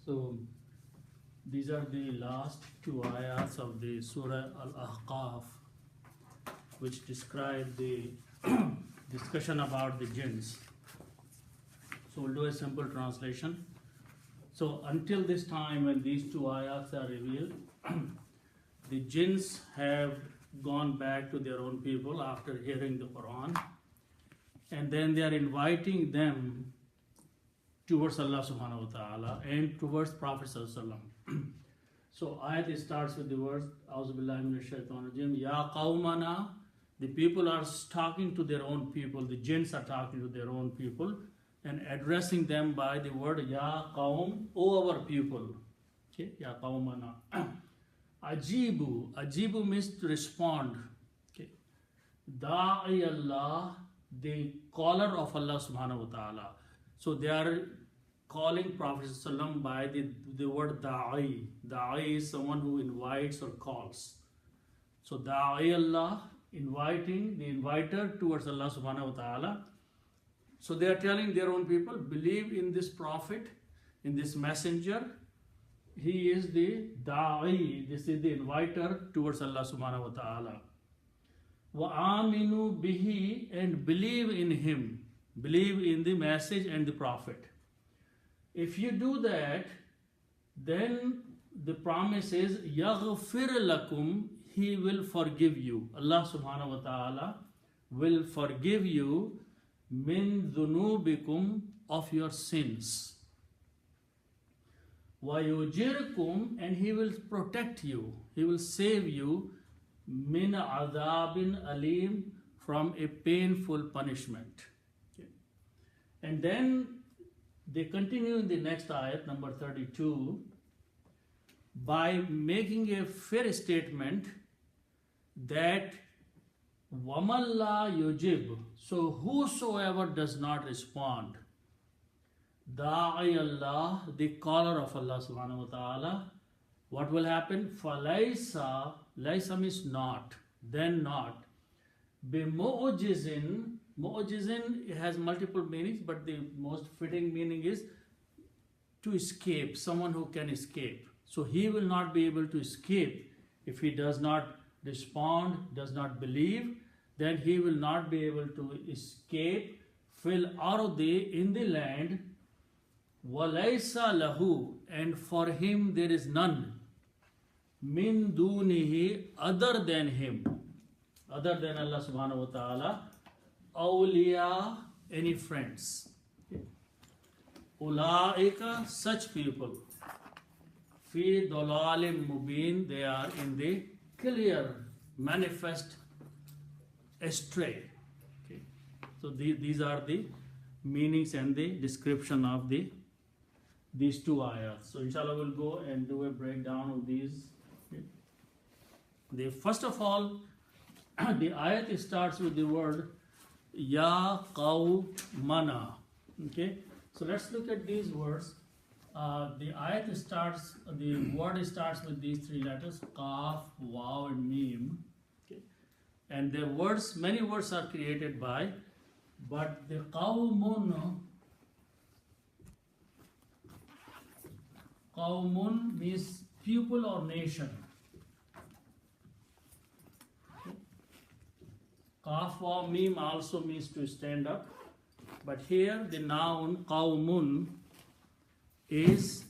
So these are the last two ayats of the Surah Al-Ahqaf, which describe the discussion about the jinns. So we'll do a simple translation. So until this time when these two ayats are revealed, the jinns have gone back to their own people after hearing the Quran, and then they are inviting them towards Allah subhanahu wa ta'ala and towards Prophet sallallahu alaihi wasallam. So ayat starts with the words A'udhu billahi minash shaitanir rajim, Ya qawmana. The people are talking to their own people, the jinns are talking to their own people and addressing them by the word Ya qawm, O our people. Okay, Ya qawmana. Ajibu means to respond. Okay. Da'i Allah, the caller of Allah subhanahu wa ta'ala. So they are calling Prophet ﷺ by the word Da'i. Da'i is someone who invites or calls. So Da'i Allah, inviting the inviter towards Allah subhanahu wa ta'ala. So they are telling their own people, believe in this prophet, in this messenger. He is the Da'i, this is the inviter towards Allah subhanahu wa ta'ala. Wa aminu bihi, and believe in him, believe in the message and the prophet. If you do that, then the promise is yaghfir lakum, he will forgive you. Allah subhanahu wa ta'ala will forgive you min dhunubikum, of your sins. وَيُجِرْكُمْ, and he will protect you, he will save you min adabin alim, from a painful punishment. Okay. And then they continue in the next ayat, number 32, by making a fair statement that وَمَلَّا يُجِبْ, so whosoever does not respond, Da'i Allah, the caller of Allah subhanahu wa ta'ala, what will happen? Falaysa, laysa means not, then not. Bimu'jizin, mu'jizin has multiple meanings, but the most fitting meaning is to escape, someone who can escape. So he will not be able to escape if he does not respond, does not believe, then he will not be able to escape fil ardi, in the land. Walaysa lahu, and for him there is none, min dunihi, other than him, other than Allah subhanahu wa ta'ala, awliya, any friends. Ulaika, such people, fi dalalim mubin, they are in the clear, manifest astray. Okay. So these are the meanings and the description of these two ayats. So inshallah we'll go and do a breakdown of these. Okay. First of all, the ayat starts with the word Ya qawmana. Okay. So let's look at these words. The ayat starts, the word starts with these three letters, Qaf, Waw, and Mim. Okay. And the words, many words are created by, but the qawmun means people or nation. Okay. Qaf, Waw, Mim also means to stand up, but here the noun qawmun is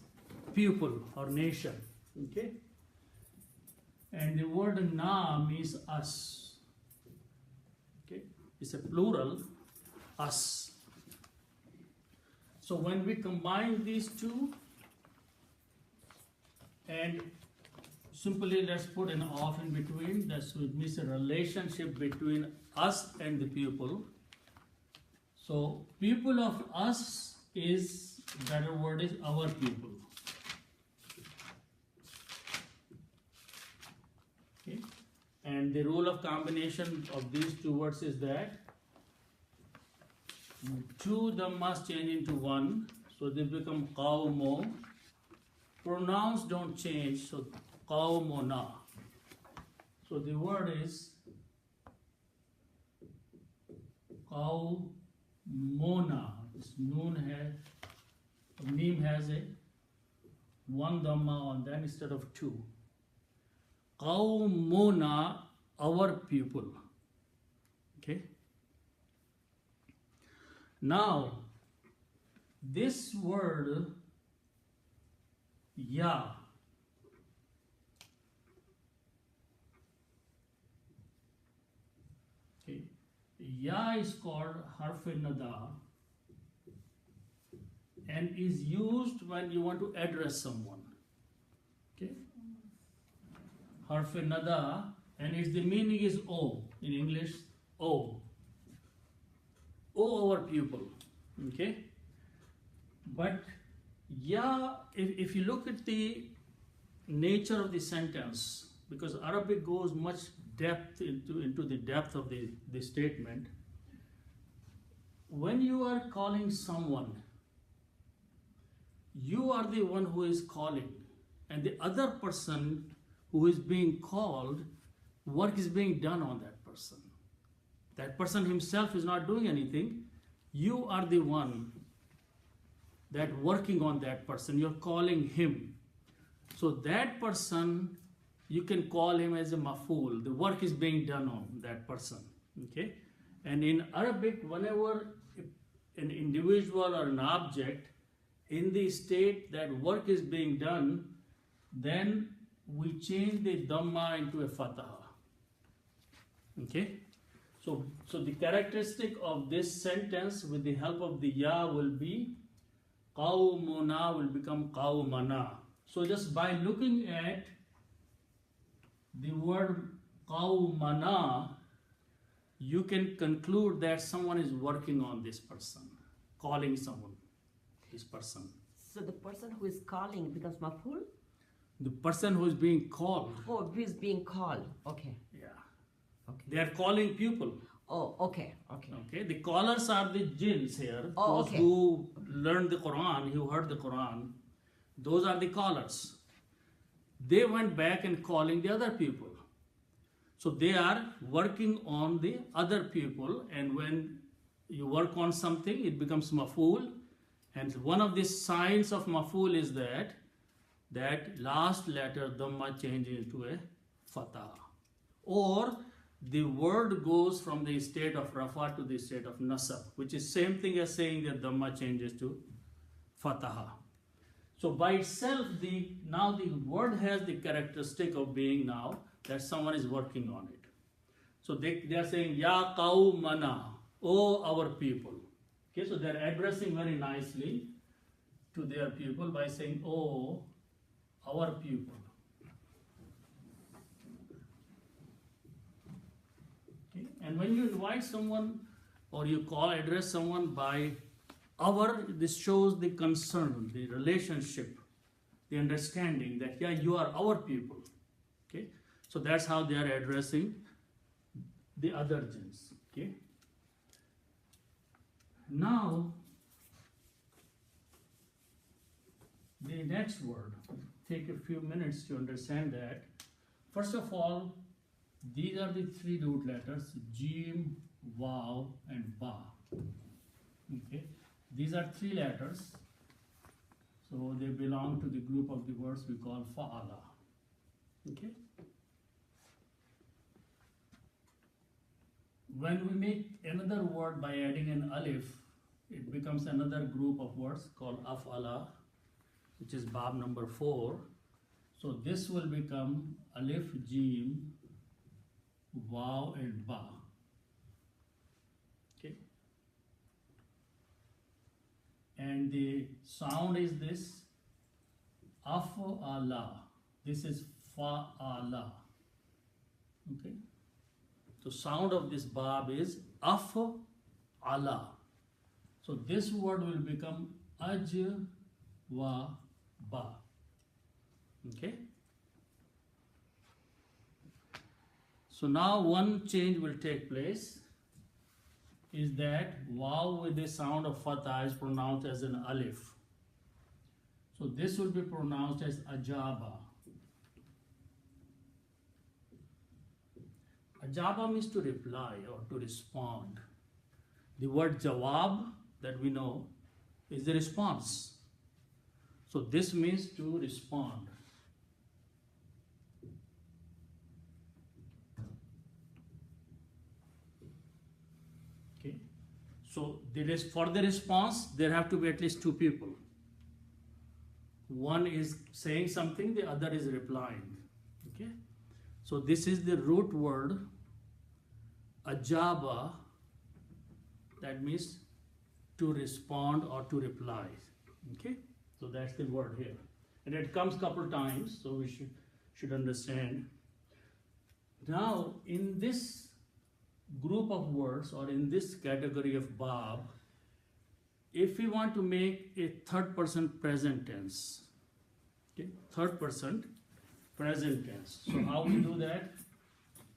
people or nation. Okay. And the word na means us. Okay. It's a plural, us. So when we combine these two, and simply let's put an off in between, that means a relationship between us and the people. So people of us is, better word is our people. Okay. And the rule of combination of these two words is that two of them must change into one, so they become qawmo. Pronouns don't change, so qawmona. So the word is qawmona. This noon has, meme has a one dhamma on them instead of two. Qawmuna, our people. Okay. Now, this word ya, okay, ya is called harf-e-nada and is used when you want to address someone. Okay, harf-e-nada, and its the meaning is O in English. O our pupil. Okay, but yeah, if you look at the nature of the sentence, because Arabic goes much depth into the depth of the statement. When you are calling someone, you are the one who is calling, and the other person who is being called, work is being done on that person. That person himself is not doing anything. You are the one that working on that person. You're calling him. So that person, you can call him as a maf'ul. The work is being done on that person. Okay? And in Arabic, whenever an individual or an object in the state that work is being done, then we change the dhamma into a fataha. Okay? So the characteristic of this sentence with the help of the ya will be qawmuna will become qawmana. So just by looking at the word qawmana, you can conclude that someone is working on this person, calling someone, this person. So the person who is calling becomes maf'ul? The person who is being called. Oh, who is being called. Okay. Yeah. Okay. They are calling people. Oh, okay. Okay. Okay. The callers are the jinns here. Oh, those okay. who learned the Quran, who heard the Quran. Those are the callers. They went back and calling the other people. So they are working on the other people, and when you work on something, it becomes maf'ul. And one of the signs of maf'ul is that last letter dhamma changes into a fatah, or the word goes from the state of rafa to the state of nasab, which is same thing as saying that dhamma changes to fataha. So by itself, now the word has the characteristic of being now that someone is working on it. So they are saying ya qawmana, O our people. Okay, so they are addressing very nicely to their people by saying O our people. Okay, and when you invite someone or you address someone by our, this shows the concern, the relationship, the understanding that yeah, you are our people. Okay, so that's how they are addressing the other jinns. Okay, now the next word, take a few minutes to understand that. First of all, these are the three root letters, jim, waw, and ba. Okay, these are three letters, so they belong to the group of the words we call fa'ala. Okay, when we make another word by adding an alif, it becomes another group of words called af'ala, which is bab number 4. So this will become alif, jim, waw, and ba. Okay, and the sound is this af'ala. This is fa'ala. Okay, so sound of this bab is af'ala. So this word will become ajwa ba. Okay, so now one change will take place, is that waw with the sound of fatah is pronounced as an alif. So this will be pronounced as ajaba. Ajaba means to reply or to respond. The word jawab that we know is the response. So this means to respond. Okay. So for the response, there have to be at least two people. One is saying something, the other is replying. Okay. So this is the root word ajaba, that means to respond or to reply. Okay. So that's the word here, and it comes couple times, so we should understand. Now in this group of words, or in this category of bab, if we want to make a third person present tense, okay, third person present tense. So how we do that?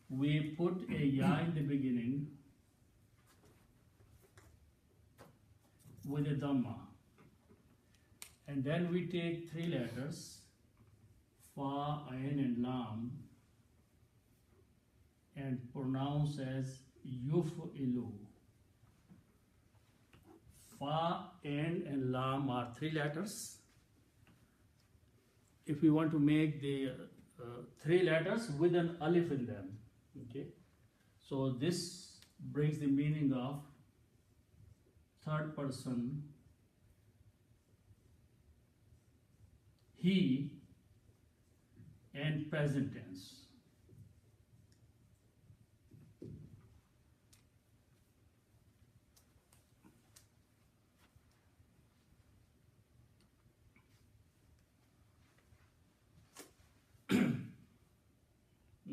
We put a ya in the beginning with a dhamma, and then we take three letters, fa, ain and lam, and pronounce as yuf'ilu. Fa, ain and lam are three letters. If we want to make the three letters with an alif in them, okay, so this brings the meaning of third person, he, and present tense.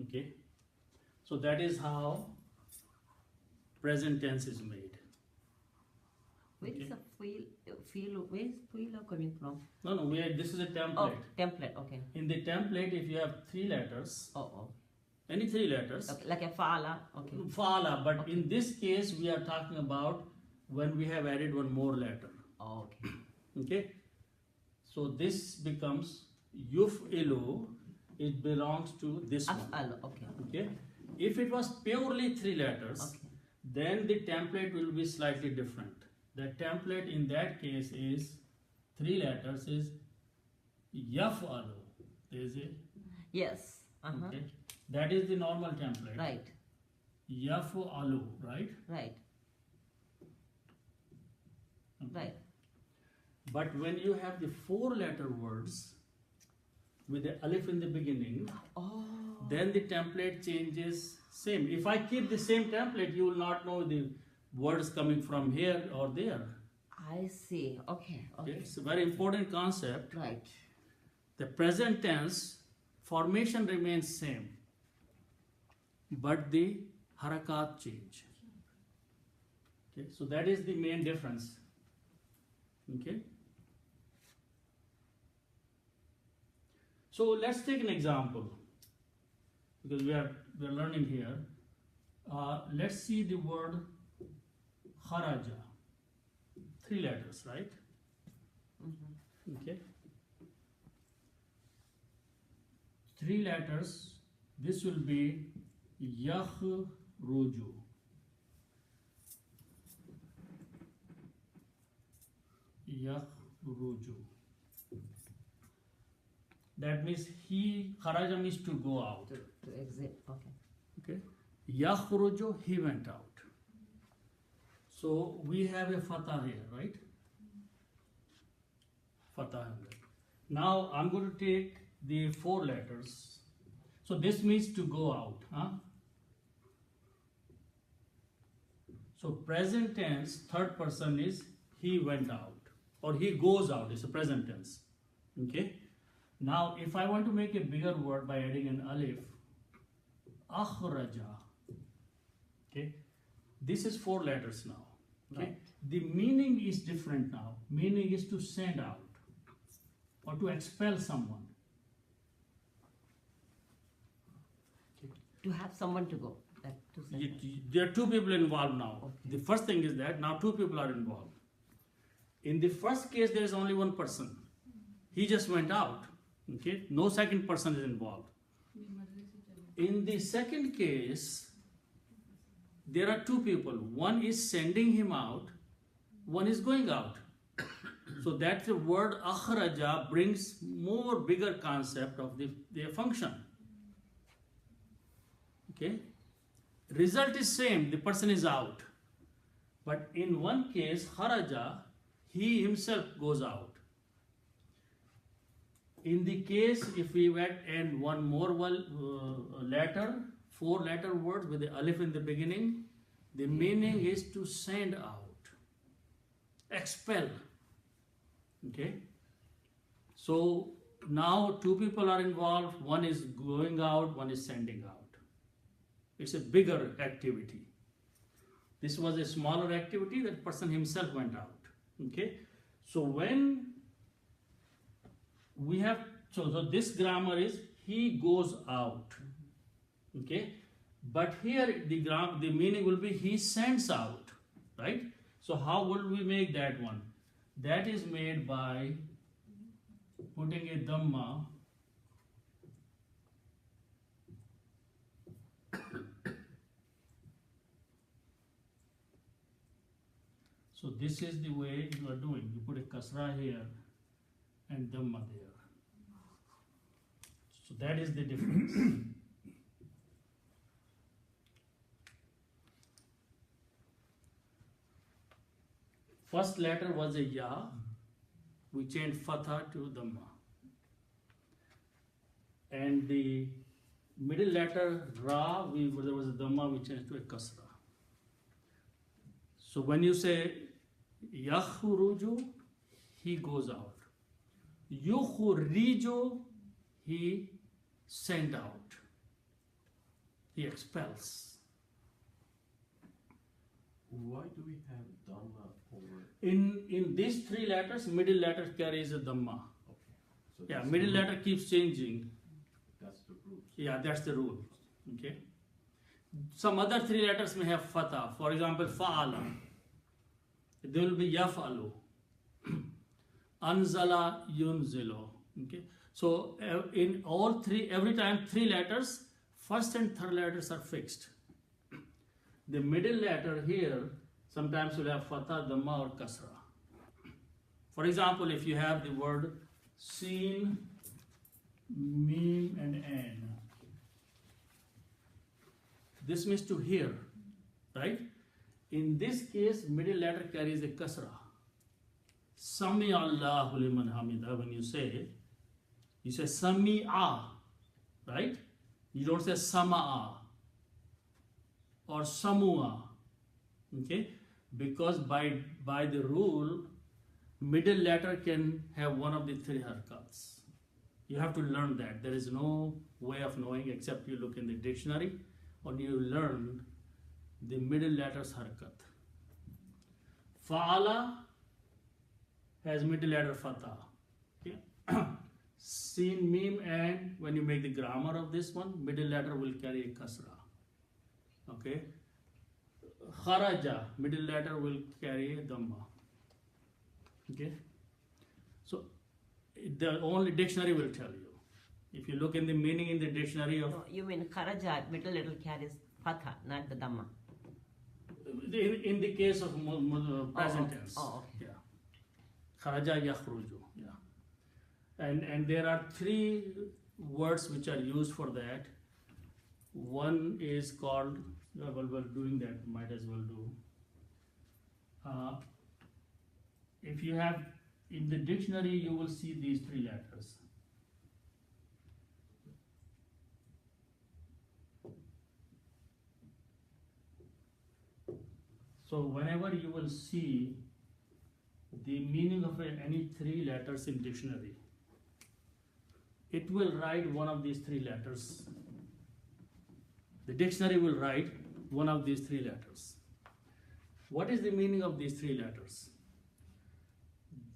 Okay, so that is how present tense is made. Where is the feel? Where is feel coming from? No, this is a template. Oh, template. Okay. In the template, if you have three letters, Oh. any three letters, Okay, like a fala. Okay. fala, but Okay. in this case, we are talking about when we have added one more letter. Oh, okay. Okay, so this becomes yuf'ilu. It belongs to this one. Af'al. Okay. Okay, if it was purely three letters, Okay. then the template will be slightly different. The template in that case is three letters, is yaf'alu. There is a Yes. okay. That is the normal template. Right. Yaf'alu, right? Right. Okay. Right. But when you have the four-letter words with the alif in the beginning, Oh. then the template changes. Same. If I keep the same template, you will not know the words coming from here or there. I see. Okay. Okay? Okay. It's a very important concept. Right. The present tense formation remains same, but the harakat change. Okay, so that is the main difference. Okay. So let's take an example, because we are learning here. Let's see the word kharaja. Three letters, right? Okay. Three letters. This will be yakhruju. Yakhruju. That means kharaja means to go out. To exit. Okay. Okay. Yakhruju, he went out. So we have a fatah here, right? Fatah. Now I'm going to take the four letters. So this means to go out. Huh? So present tense, third person is he went out, or he goes out. It's a present tense. Okay. Now, if I want to make a bigger word by adding an alif, akhraja. Okay, this is four letters now. Okay, Right. the meaning is different now. Meaning is to send out or to expel someone. Okay. To have someone to go. Like to send. There are two people involved now. Okay. The first thing is that now two people are involved. In the first case, there is only one person. He just went out. Okay, no second person is involved. In the second case, there are two people. One is sending him out, one is going out. So that the word akhraja brings more bigger concept of their function. Okay? Result is same, the person is out. But in one case, kharaja, he himself goes out. In the case, if we add one more letter, 4-letter word with the alif in the beginning, the meaning is to send out, expel. Okay? So now 2 people are involved, one is going out, one is sending out. It's a bigger activity. This was a smaller activity, that person himself went out. Okay? So when we have, so this grammar is he goes out. Okay? But here the meaning will be he sends out. Right? So how will we make that one? That is made by putting a dhamma so this is the way you are doing. You put a kasra here and dhamma there. So that is the difference. First letter was a ya, we changed fatha to dhamma. And the middle letter ra, there was a dhamma, we changed to a kasra. So when you say yakhruju, he goes out. Yukhriju, he sent out. He expels. Why do we have dhamma over? In these 3 letters, middle letter carries a dhamma. Okay. So Yeah, that's middle the letter keeps changing. That's the rule. Yeah, that's the rule. Okay. Some other 3 letters may have fatha. For example, fa'ala. There will be yaf'alu. Anzala yunzilu. Okay. So in all 3, every time 3 letters, first and third letters are fixed. The middle letter here sometimes will have fatha, dhamma or kasra. For example, if you have the word seen, meme and an. This means to hear, right? In this case, middle letter carries a kasra. Sami Allahu liman hamida. When you say sami'a, right? You don't say sama'a or samua. Okay? Because by the rule, middle letter can have one of the 3 harakats. You have to learn that. There is no way of knowing except you look in the dictionary or you learn the middle letters harakat. Fa'ala has middle letter fatha. Okay? Sin, meme, and when you make the grammar of this one, middle letter will carry a kasra. Okay? Kharaja, middle letter will carry a dhamma. Okay? So the only dictionary will tell you. If you look in the meaning in the dictionary of... No, you mean kharaja, middle letter carries fatha, not the dhamma. In the case of present tense. Oh, okay. Yeah. Kharaja yakhruju. Yeah. And there are 3 words which are used for that. One is called, well, doing that, might as well do. If you have, in the dictionary, you will see these 3 letters. So whenever you will see the meaning of any 3 letters in dictionary, it will write one of these 3 letters. The dictionary will write one of these 3 letters. What is the meaning of these 3 letters?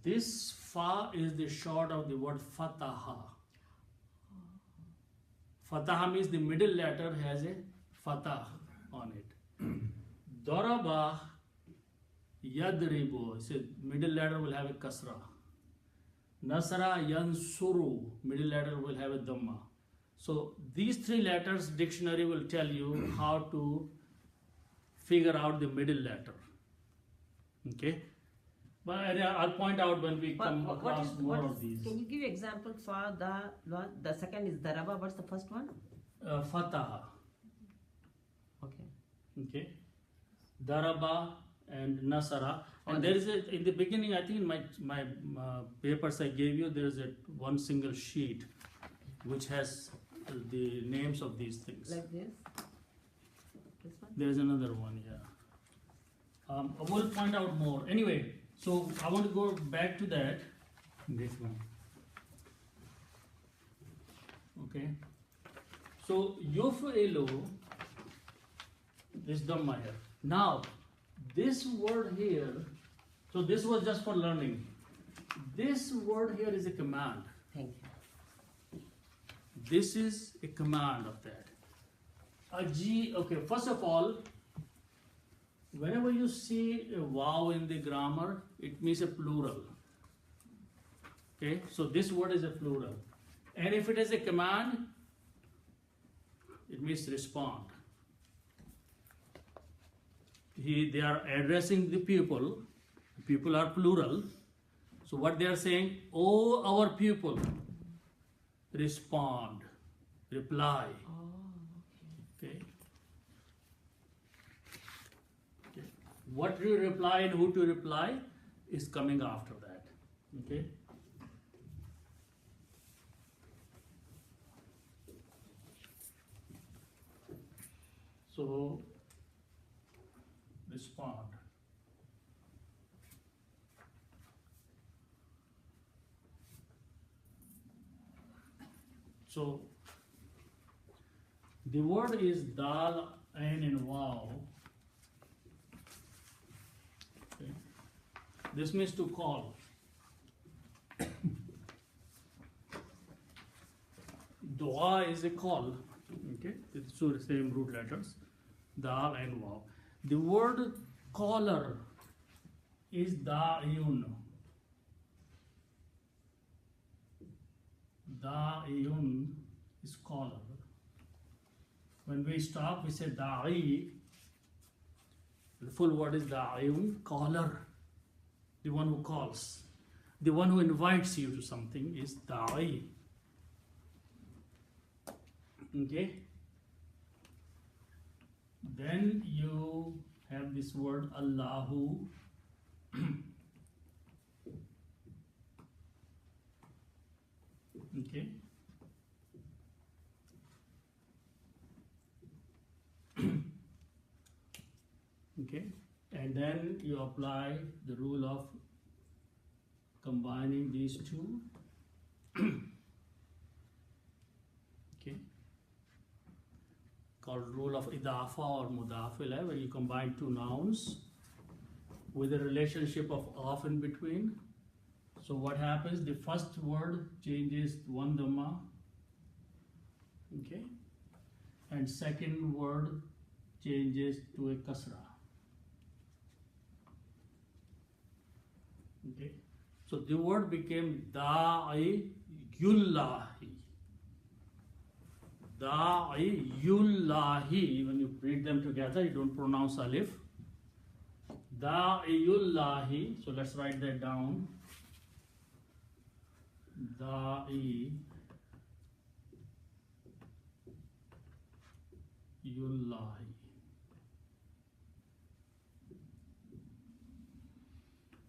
This fa is the short of the word fataha. Fataha means the middle letter has a fatah on it. Daraba yadribu, so middle letter will have a kasra. Nasra yansuru, middle letter will have a dhamma. So these 3 letters, dictionary will tell you how to figure out the middle letter. Okay? But I'll point out when we come What across is, more what of is, these. can you give example for the second is daraba? What's the first one? Fataha. Okay. Okay. Daraba and Nasara. And Oh, there is a, in the beginning, I think in my papers I gave you, there is a one single sheet which has the names of these things. Like this. This one. There is another one, yeah. I will point out more. Anyway, so I want to go back to that. This one. Okay. So Yuf'ilu is Dhamma here. Now, this word here, so this was just for learning. This word here is a command. Thank you. This is a command of that. Okay, first of all, whenever you see a wow in the grammar, it means a plural. Okay, so this word is a plural. And if it is a command, it means respond. They are addressing the people. People are plural. So what they are saying, oh, our people, respond, reply. Oh, Okay. Okay. What to reply and who to reply is coming after that. Okay. So respond. So the word is dal, ain and waw. Okay. This means to call. Dua is a call. Okay, it's the same root letters, dal and waw. The word caller is da'iyun. Da'iyun is caller. When we stop, we say da'i. The full word is da'iyun, caller. The one who calls. The one who invites you to something is da'i. Okay? Then you have this word Allahu. Okay? Okay? And then you apply the rule of combining these two. Okay? Called rule of idafa or mudafil, where you combine two nouns with a relationship of in between. So what happens? The first word changes one dhamma, okay, and second word changes to a kasra. Okay, so the word became da'iyullahi. Da'iyullahi. When you read them together, you don't pronounce alif. Da'iyullahi. So let's write that down. Da'iyullahi.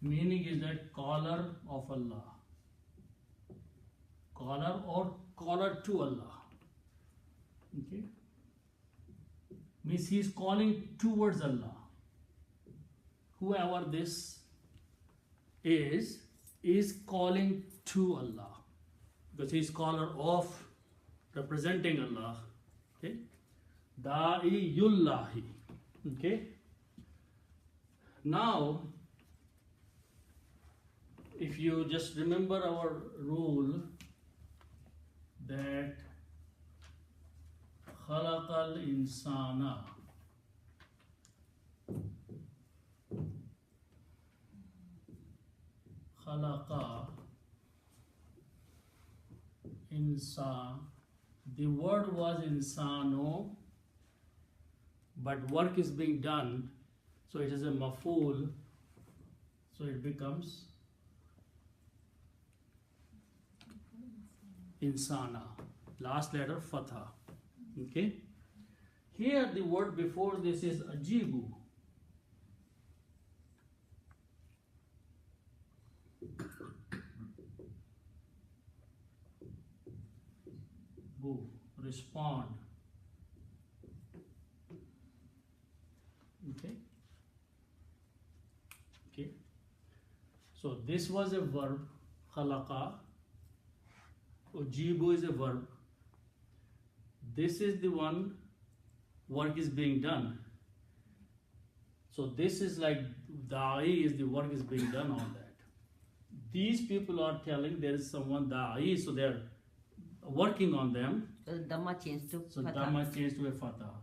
Meaning is that caller of Allah. Caller or caller to Allah. Okay? Means he is calling towards Allah. Whoever this is calling to Allah. Because he is caller of representing Allah. Okay? Da'iyullahi. Okay? Now, if you just remember our rule that khalaqal insana, khalaqa insan, the word was insano, but work is being done, so it is a maf'ul. So So it becomes insana. Last letter fatha. Okay. Here the word before this is ajibu. Go, respond. Okay. Okay. So this was a verb, khalaqa. Ujibu is a verb. This is the one work is being done. So this is like da'i is the work is being done on that. These people are telling there is someone da'i, so they are working on them. So Dhamma changed to So fatha. Dhamma changed to a fatah.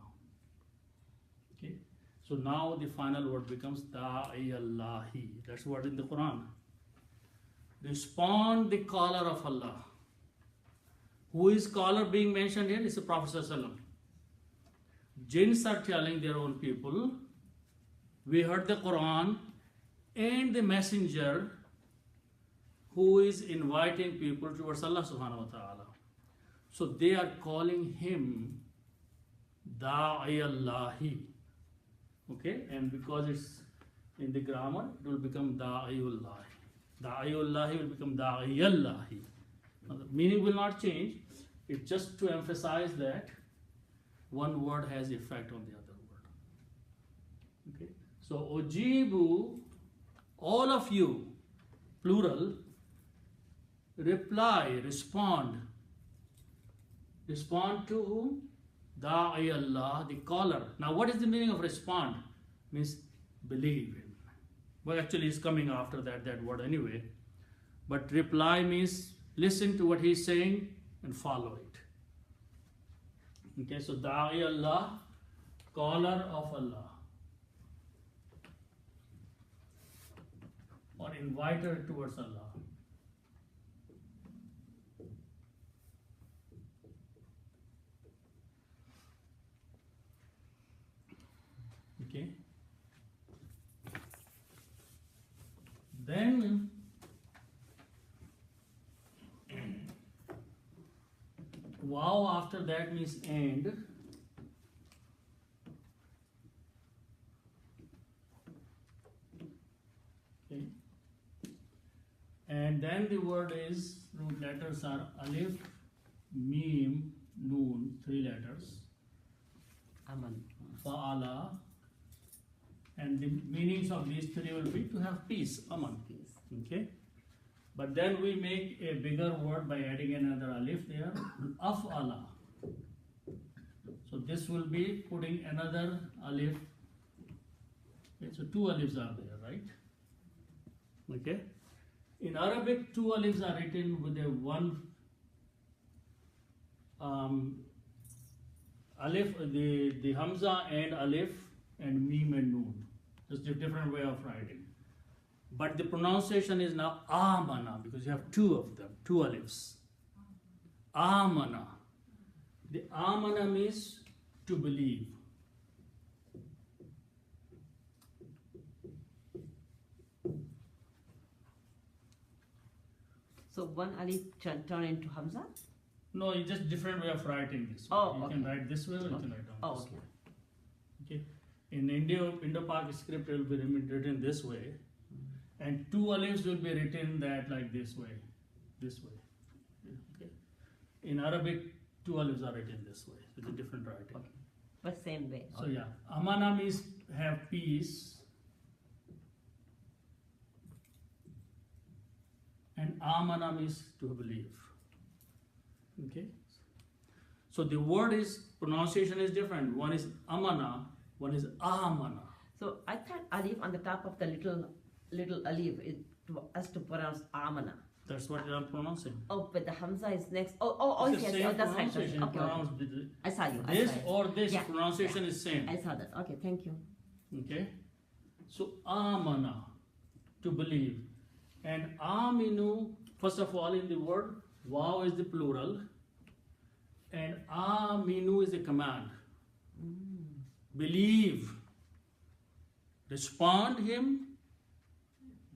Okay. So now the final word becomes da'i Allahi. That's what in the Quran. Respond the caller of Allah. Who is caller being mentioned here? It's the Prophet ﷺ. Jinns are telling their own people, we heard the Quran and the messenger who is inviting people towards Allah subhanahu wa ta'ala. So they are calling him Da'i Allahi. Okay, and because it's in the grammar, it will become Da'iullahi. Da'iullahi will become Da'iyallahi. Now, the meaning will not change. It's just to emphasize that one word has effect on the other word. Okay, so Ujibu, all of you, plural, reply, respond. Respond to whom? Da'i Allah, the caller. Now what is the meaning of respond? Means believe in. Well, actually it's coming after that word anyway. But reply means listen to what he's saying and follow it. Okay, so Da'i Allah, caller of Allah. Or inviter towards Allah. Okay. Then wow after that means end. Okay. And then the word is, root letters are alif, mim, noon, 3 letters. Aman. Fa'ala, and the meanings of these 3 will be to have peace, aman. Peace. Okay, but then we make a bigger word by adding another alif there, af'ala. So this will be putting another alif. Okay, so 2 alifs are there, right? Okay, in Arabic 2 alifs are written with a one alif, the hamza and alif and mim and noon. Just a different way of writing. But the pronunciation is now amana because you have 2 of them, 2 alifs. Amana. The amana means to believe. So one alif turn into Hamza? No, it's just different way of writing this. Oh, you okay. can write this way or you can write down this okay. way. Okay. In Indo-Pak script, it will be written this way, and 2 alifs will be written that like this way. Okay. In Arabic, 2 alifs are written this way. It's a different writing. Okay. But same way. So yeah, amana means have peace, and amana means to believe. Okay. So the word is, pronunciation is different. One is amana, one is amana. So I thought alif on the top of the little alif is us to pronounce amana. That's what I'm pronouncing. Oh, but the Hamza is next. Oh, It's the yes, same oh, that's right. pronunciation. Okay, Pronounce okay. I saw you. I this saw you. or this Yeah, pronunciation is same. I saw that. Okay, thank you. Okay. So amana, to believe, and aminu. First of all, in the word, wow is the plural, and aminu is the command. Believe. Respond him.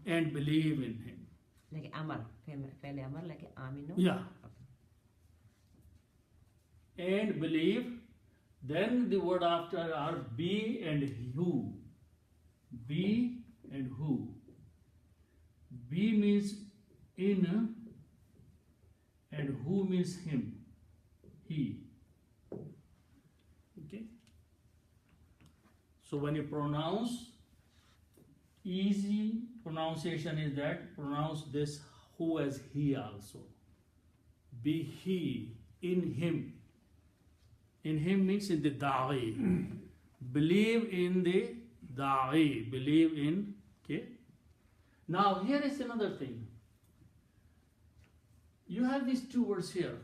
and believe in him. Like Amar, fairly Amar, like Aminu. Yeah. And believe. Then the word after are be and who. Be and who. Be means in and who means him. He. Okay. So when you pronounce, easy pronunciation is that pronounce this who as he also. Be he, in him. In him means in the da'i. Believe in the da'i. Believe in, okay. Now here is another thing. You have these two words here.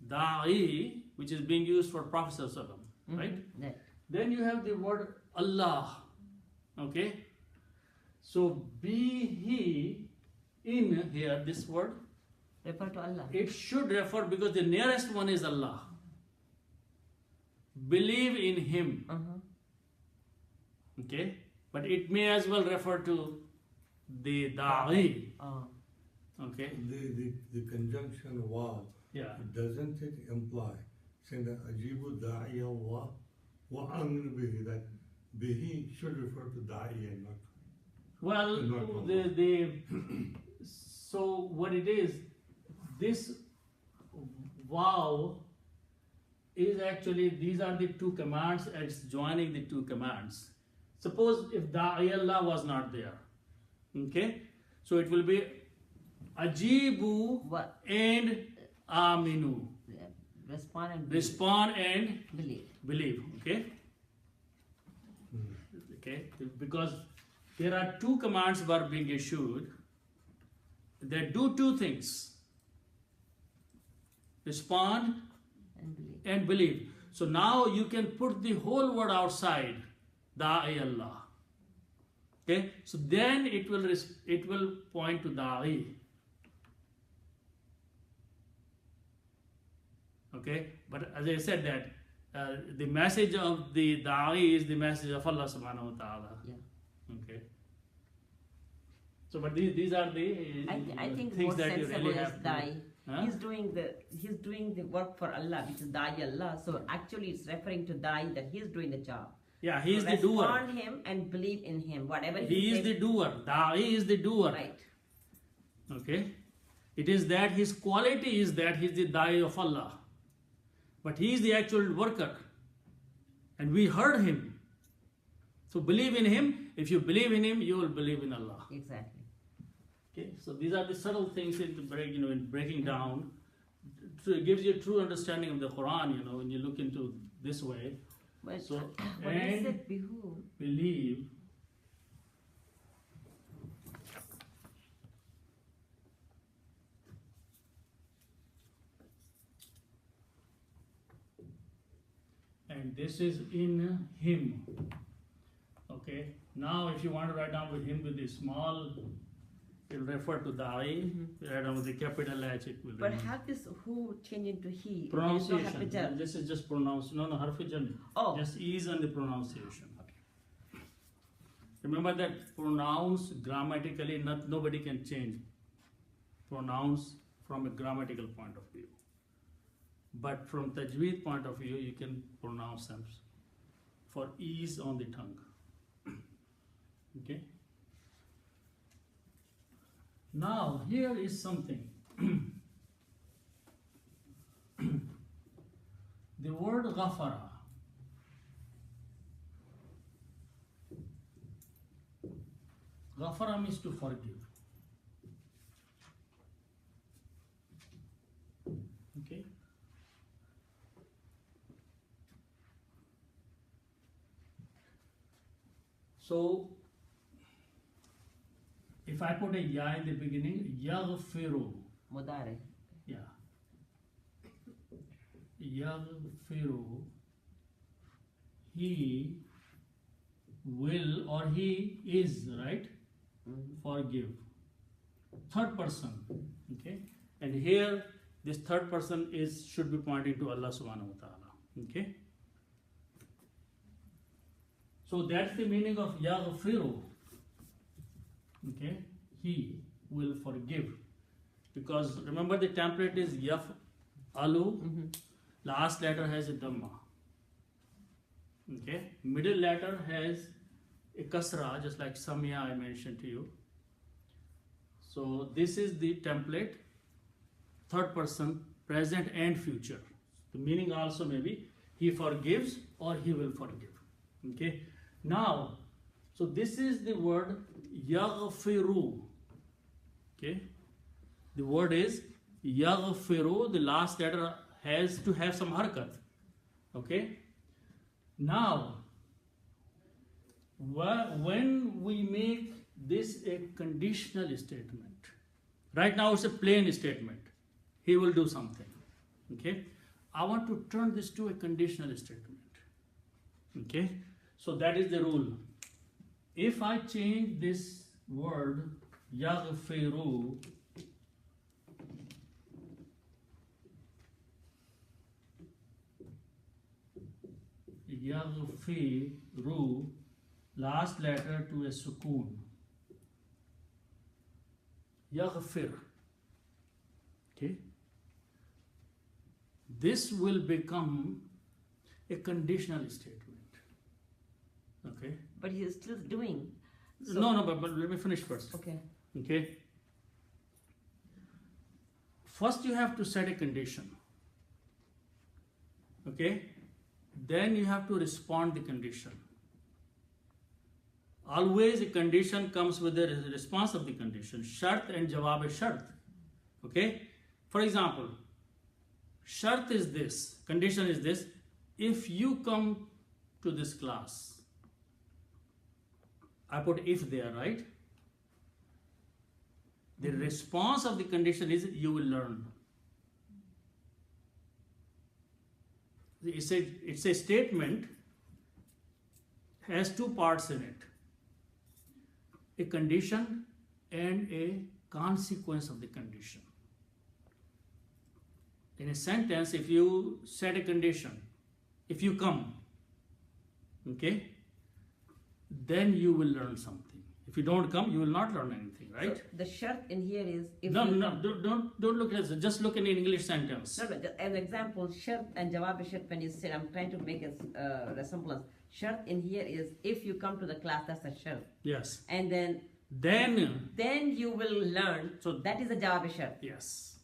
Da'i, which is being used for Prophet Sallallahu Alaihi Wasallam, right? Yeah. Then you have the word Allah. Okay. So be he in here, this word. Refer to Allah. It should refer because the nearest one is Allah. Believe in him. Okay. But it may as well refer to the da'i. Oh. Okay. The conjunction wa, Yeah. doesn't it imply saying that ajibu da'i Allah wa aminu bihi, that bihi should refer to da'i and not Well, Not so what it is, this wow is actually, these are the two commands and it's joining the two commands. Suppose if da'i Allah was not there, okay, so it will be ajibu What? and aminu, Respond and believe. respond and Believe. okay, okay, because there are two commands were being issued that do two things: respond And believe. and believe. So now you can put the whole word outside da'i Allah. Okay, so then it will point to da'i. Okay, but as I said that the message of the da'i is the message of Allah subhanahu wa ta'ala. Yeah. Okay. So, but these are the I think things more that you sensible really is have to. Dai. Huh? He's doing the work for Allah, which is Dai Allah. So actually, it's referring to Dai that he's doing the job. Yeah, he is So the doer. respond him and believe in him. Whatever He is says, the doer. Da'i is the doer. right. Okay. It is that his quality is that he is the da'i of Allah. But he is the actual worker. And we heard him. So believe in him. If you believe in him, you will believe in Allah. Exactly. Okay. So these are the subtle things in breaking down. So it gives you a true understanding of the Quran, when you look into this way. But So, when I and said behu, believe. And this is in him. Okay. Now, if you want to write down with him with the small, it will refer to da'i. Write down with the capital H, it will. but remain. have this who change into he? Pronunciation. There's no hafijar. This is just pronounce. No, harfijan. Oh. Just ease on the pronunciation. Remember that pronounce grammatically, nobody can change. Pronounce from a grammatical point of view. But from tajweed point of view, you can pronounce them for ease on the tongue. Okay. Now here is something. The word ghafara. Ghafara means to forgive. Okay. So, if I put a ya in the beginning, yaghfiru, Mudare. yeah, yaghfiru, he will or he is, right? Forgive. Third person, okay? And here, this third person should be pointing to Allah subhanahu wa ta'ala, okay? So that's the meaning of yaghfiru. Okay, he will forgive. Because remember the template is yaf'alu, last letter has a dhamma. Okay, middle letter has a kasra, just like samya I mentioned to you. So this is the template, third person, present and future. The meaning also may be he forgives or he will forgive. Okay, now, so this is the word yaghfiru. Okay, the word is yaghfiru, the last letter has to have some harakat. Okay, now when we make this a conditional statement, right now it's a plain statement, he will do something. Okay, I want to turn this to a conditional statement. Okay, so that is the rule. If I change this word yaghfiru last letter to a sukoon, yaghfir, okay, this will become a conditional statement. Okay, But he is still doing. So, no, but let me finish first. Okay. Okay, first you have to set a condition. Okay, then you have to respond the condition. Always a condition comes with the response of the condition. Shart and jawab shart. Okay, for example, shart is this, condition is this: if you come to this class, I put if there, right? The response of the condition is you will learn. It's a statement, has two parts in it: a condition and a consequence of the condition. In a sentence, if you set a condition, if you come, okay, then you will learn something. If you don't come, you will not learn anything, right? So the shart in here is if No, you no, come. don't look at it. Just look in an English sentence. No, but an example, shart and jawab shart, when you said, I'm trying to make a resemblance. Shart in here is if you come to the class, that's a shart. Yes. And then you will learn. So that is a jawab shart. yes,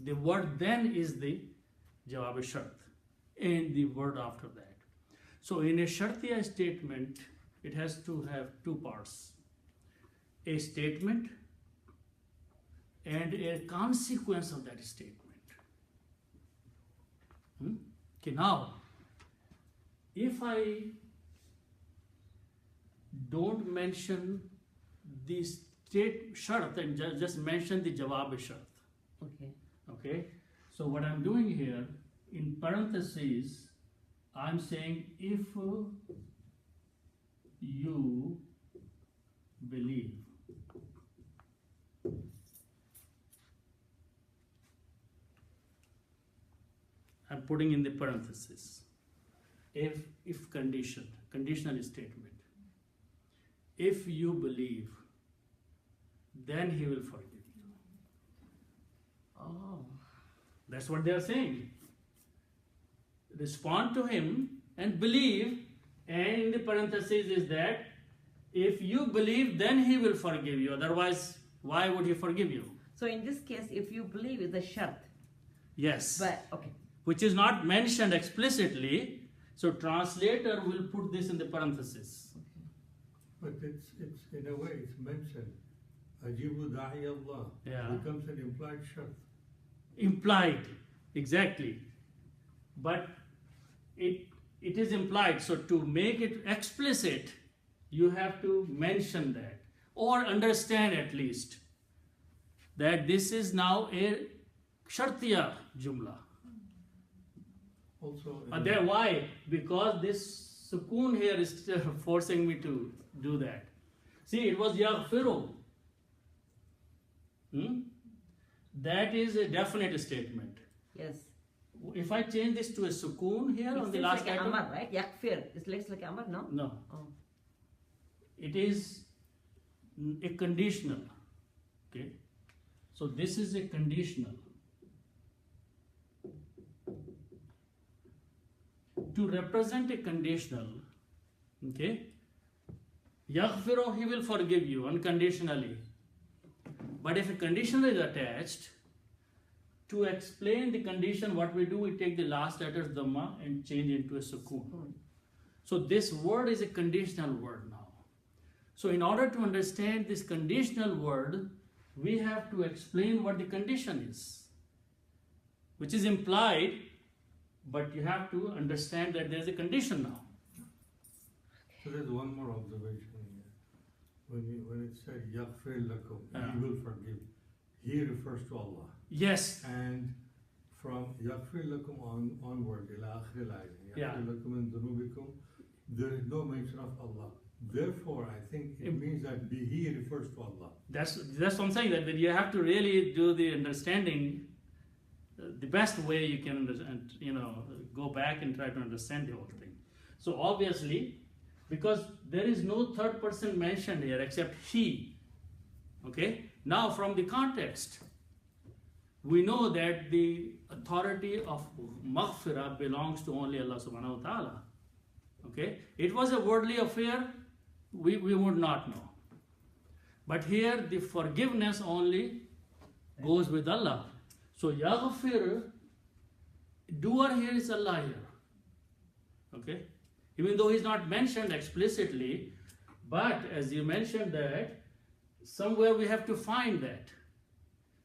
the word then is the jawab shart, and the word after that. So in a shartiya statement, it has to have two parts: a statement and a consequence of that statement. Okay, now, if I don't mention the shart and just mention the jawab shart, Okay. okay, so what I'm doing here, in parentheses, I'm saying if you believe. I'm putting in the parentheses. If conditional statement. If you believe, then he will forgive you. Oh. That's what they are saying. Respond to him and believe, and in the parentheses is that if you believe, then he will forgive you. Otherwise, why would he forgive you? So in this case, if you believe is a shart. Yes. But okay. Which is not mentioned explicitly. So translator will put this in the parentheses. But it's in a way it's mentioned. Ajibu da'i Allah Yeah. becomes an implied shart. Implied, exactly. But it is implied. So to make it explicit, you have to mention that, or understand at least that this is now a shartiya jumla. Also, Why? Because this sukoon here is forcing me to do that. See, it was yaghfiru. That is a definite statement. Yes. If I change this to a sukoon here It on the seems last like letter, amar, right? Yakfir. It looks like amar, no? no, Oh. it is a conditional. Okay, so this is a conditional. To represent a conditional, okay, yaghfiru, he will forgive you unconditionally. But if a conditional is attached, to explain the condition, what we do, we take the last letter dhamma and change it into a sukoon. So this word is a conditional word now. So in order to understand this conditional word, we have to explain what the condition is, which is implied, but you have to understand that there's a condition now. So there's one more observation here. When it said yaghfir lakum, he will forgive, he refers to Allah. Yes. And from yaghfir lakum onward, ila akhir al-ayat, Yeah. yaghfir lakum min dhunubikum, there is no mention of Allah. Therefore, I think it means that he refers to Allah. That's what I'm saying, that you have to really do the understanding the best way you can understand, go back and try to understand the whole thing. So obviously, because there is no third person mentioned here except he, okay? Now from the context, we know that the authority of maghfirah belongs to only Allah subhanahu wa ta'ala. Okay? It was a worldly affair, we would not know. But here the forgiveness only goes with Allah. So yaghfir, doer here is Allah here. Okay? Even though he's not mentioned explicitly, but as you mentioned that, somewhere we have to find that.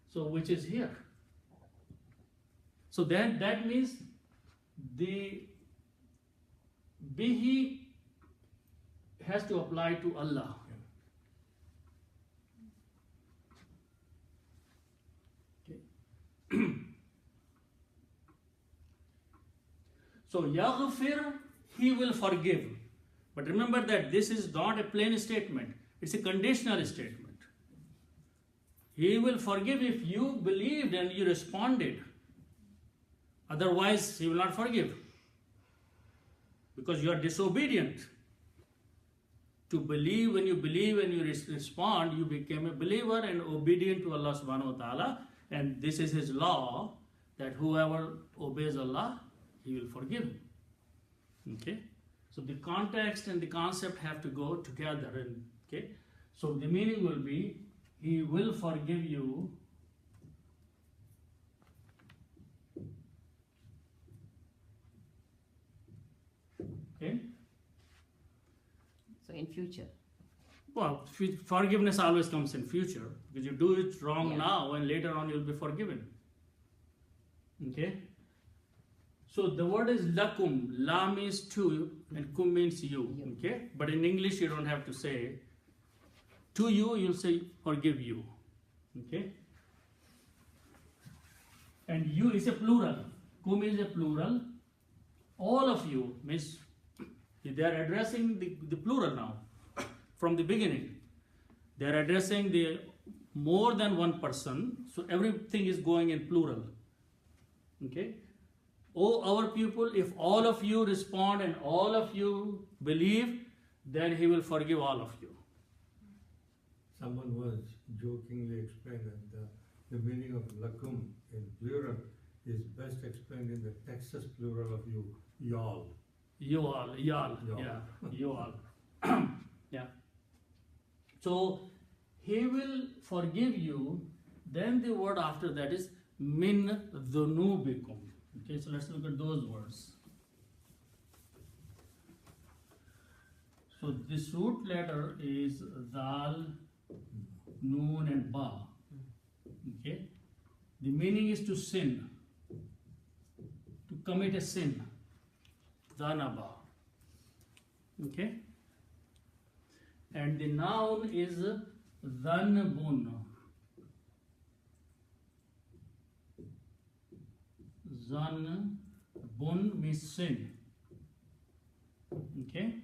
So which is here. So then that means the bihi has to apply to Allah. Okay. So yaghfir, he will forgive. But remember that this is not a plain statement. It's a conditional statement. He will forgive if you believed and you responded. Otherwise, he will not forgive. Because you are disobedient. To believe, when you believe and you respond, you became a believer and obedient to Allah subhanahu wa ta'ala. And this is his law, that whoever obeys Allah, he will forgive him. Okay? So the context and the concept have to go together. And, okay? So the meaning will be, he will forgive you okay? So in future. Well, forgiveness always comes in future, because you do it wrong Yeah. now and later on you'll be forgiven. Okay? So the word is lakum. La means to and kum means you. Okay? But in English you don't have to say to you, you'll say forgive you. Okay? And you is a plural. Kum is a plural. All of you means they are addressing the plural now. From the beginning, they are addressing the more than one person, so everything is going in plural. Okay? O our people, if all of you respond and all of you believe, then he will forgive all of you. Someone was jokingly explained that the meaning of lakum in plural is best explained in the Texas plural of you, y'all. You all, y'all, Y'all. yeah, you all. Yeah. So he will forgive you. Then the word after that is min dhunubikum. Okay, so let's look at those words. So this root letter is dal, noon, and ba. Okay, the meaning is to sin, to commit a sin. Dhanaba. Okay? And the noun is dhanbun. Dhanbun means sin. Okay?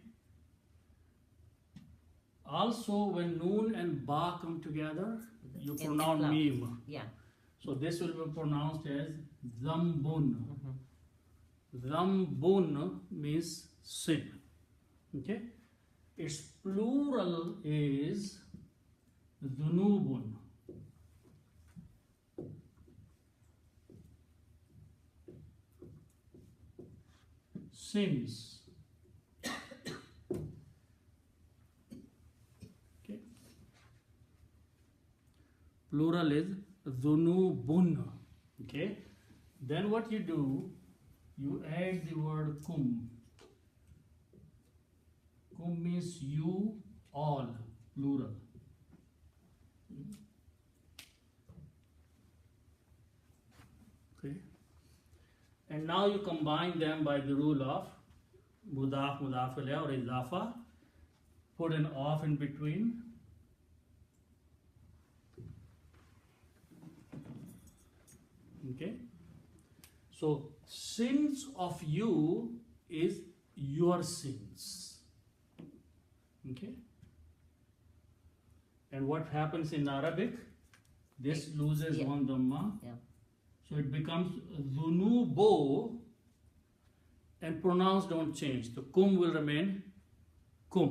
Also, when noon and ba come together, you In pronounce Islam. meme. Yeah. So this will be pronounced as dhambun. Dhambun means sin. Okay? Its plural is dhunubun. sins. Okay. Plural is dhunubun. Okay. Then what you do, you add the word kum. Kum means you, all, plural. Okay. And now you combine them by the rule of mudaf, mudaf alayh or idafa. Put an off in between. Okay. So sins of you is your sins. Okay. And what happens in Arabic? This loses Yeah. one dhamma. Yeah. So it becomes dhunubo, and pronouns don't change. The kum will remain kum.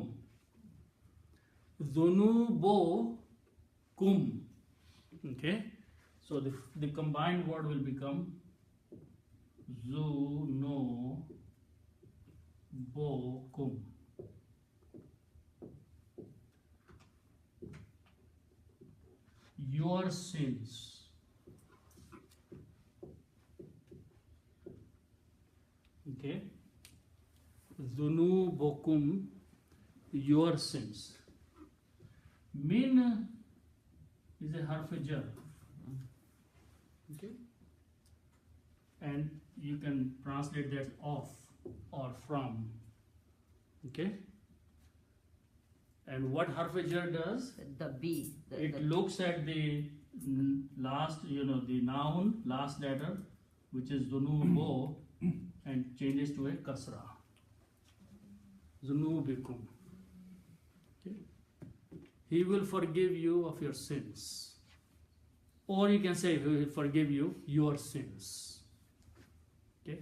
Dhunubo kum. Okay. So the combined word will become zuno bo kum. Your sins. Okay. Dhunubokum, your sins. Min is a harf jar. Okay. And you can translate that off or from. Okay. And what harf jar does? The B. It looks at the last, the noun, last letter, which is dhunubo, and changes to a kasra. Dhunubikum. Okay. He will forgive you of your sins. Or you can say, He will forgive you your sins. Okay.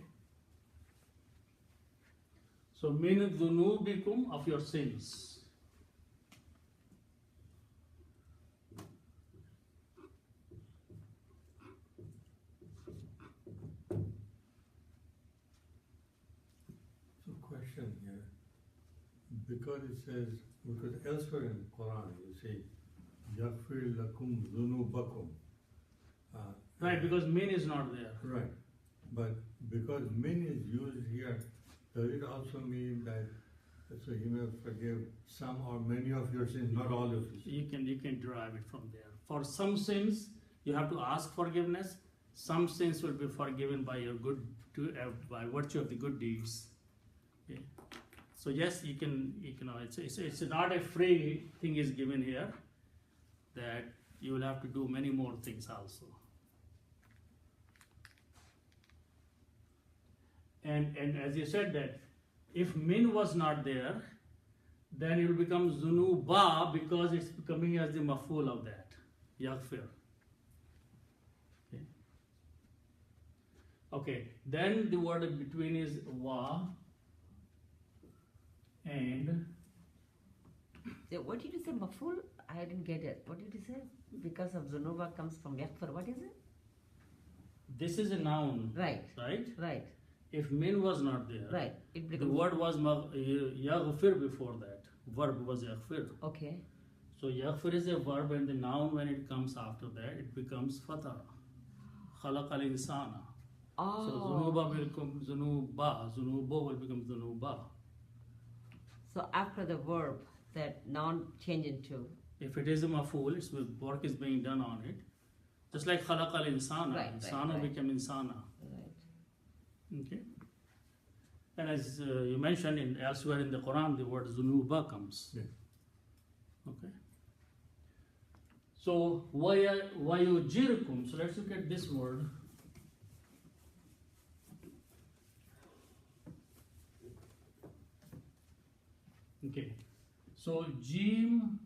So, min dhunubikum, of your sins. So question here, because it says, because elsewhere in Quran you say, Yaghfir lakum dhunubakum. Right, because min is not there. Right, but because min is used here, does it also mean that, so He may forgive some or many of your sins, not all of your sins? You can derive it from there. For some sins, you have to ask forgiveness. Some sins will be forgiven by your by virtue of the good deeds. Okay. So yes, you can it's not a free thing is given here, that you will have to do many more things also. And as you said that if min was not there, then it will become zunuba, because it's coming as the maf'ul of that, yaghfir. Okay. Okay, then the word in between is wa and What did you say, maful? I didn't get it. What did you say? Because of Zunuba comes from Yaghfir. What is it? this is a noun, Right. right? Right. If min was not there, Right. It the becomes word was yaghfir before that. Verb was yaghfir. okay. So yaghfir is a verb, and the noun, when it comes after that, it becomes fatara. Khalaq al insana. So Oh. zunuba will become zunuba. Zunubo will become zunuba. So after the verb, that noun change into If it is a maf'ul, its work is being done on it. Just like khalaq al insana. Right, Insana right. became insana. right. Okay. And as you mentioned elsewhere in the Quran, the word zunuba comes. Yeah. Okay. So wayujirkum. So let's look at this word. Okay. So jim,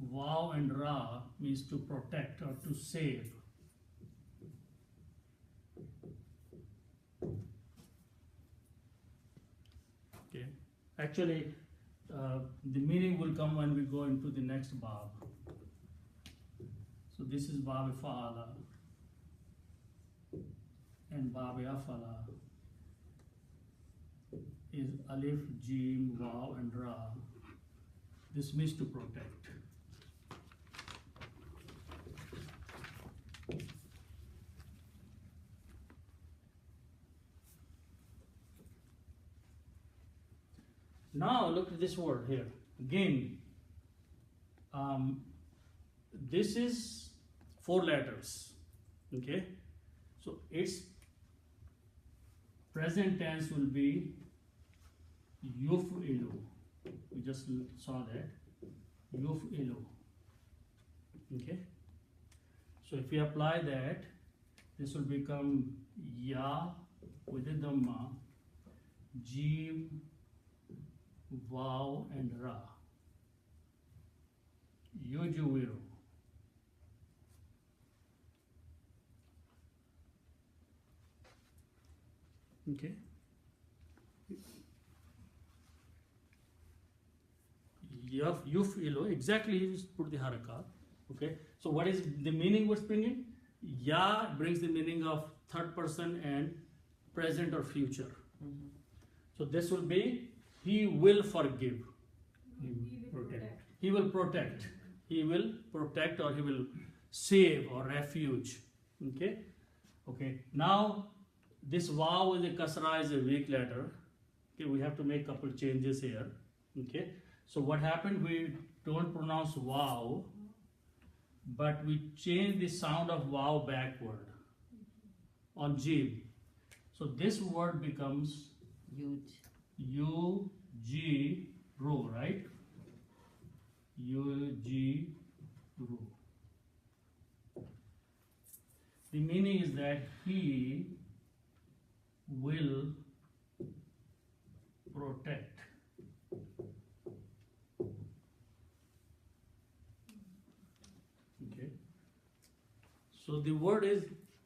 waw, and ra means to protect or to save. Okay. Actually, the meaning will come when we go into the next bab. So this is bab fa'ala and bab afala is alif, jim, waw, and ra. This means to protect. Now look at this word here. Again, this is 4 letters. Okay, so its present tense will be yuf'ilu. We just saw that. Yuf'ilu. Okay, so if we apply that, this will become ya with a dhamma, jim, waw, and ra. Yujuwiru. Okay. Yuf'ilu, exactly, you just put the harakat. Okay, so what is the meaning what's bringing? Ya brings the meaning of third person and present or future. So this will be, he will forgive. He will protect. He will protect. He will protect, or he will save, or refuge. Okay? Okay. Now, this waw with the kasra is a weak letter. Okay, we have to make a couple changes here. Okay? So what happened? We don't pronounce waw, but we change the sound of waw backward on jim. So this word becomes U-G-Ru, right? U-G-Ru. The meaning is that he will protect. Okay. So the word is